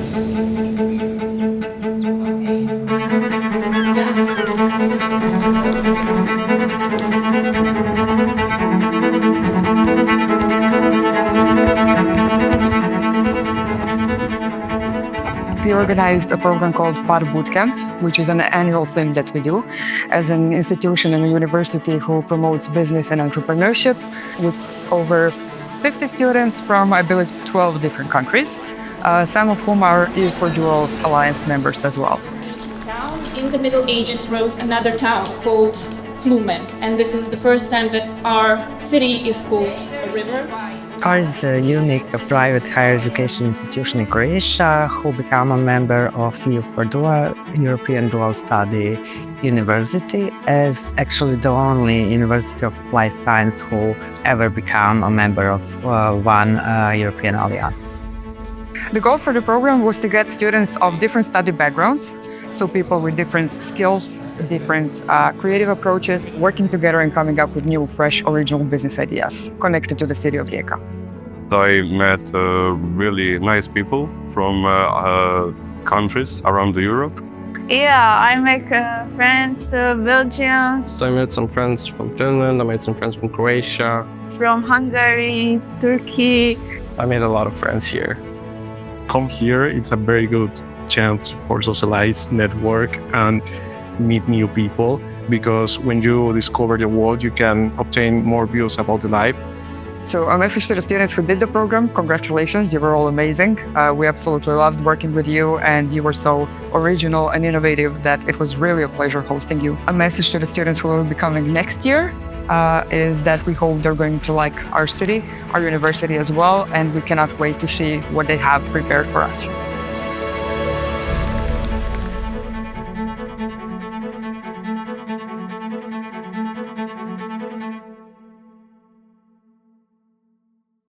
We organized a program called Bootcamp, which is an annual thing that we do as an institution and a university who promotes business and entrepreneurship with over 50 students from, I believe, 12 different countries, some of whom are EU4Dual Alliance members as well. In the Middle Ages rose another town called Flumen, and this is the first time that our city is called a river. CAR is a unique private higher education institution in Croatia who became a member of EU4Dual, European Dual Study University, as actually the only university of applied science who ever became a member of one European alliance. The goal for the program was to get students of different study backgrounds, so people with different skills, different creative approaches, working together and coming up with new, fresh, original business ideas connected to the city of Rijeka. I met really nice people from countries around Europe. Yeah, I make friends, Belgians. I met some friends from Finland, I met some friends from Croatia. From Hungary, Turkey. I made a lot of friends here. Come here, it's a very good chance for socialize, network, and meet new people, because when you discover the world, you can obtain more views about the life. So a message to the students who did the program, congratulations, you were all amazing. We absolutely loved working with you, and you were so original and innovative that it was really a pleasure hosting you. A message to the students who will be coming next year is that we hope they're going to like our city, our university as well, and we cannot wait to see what they have prepared for us.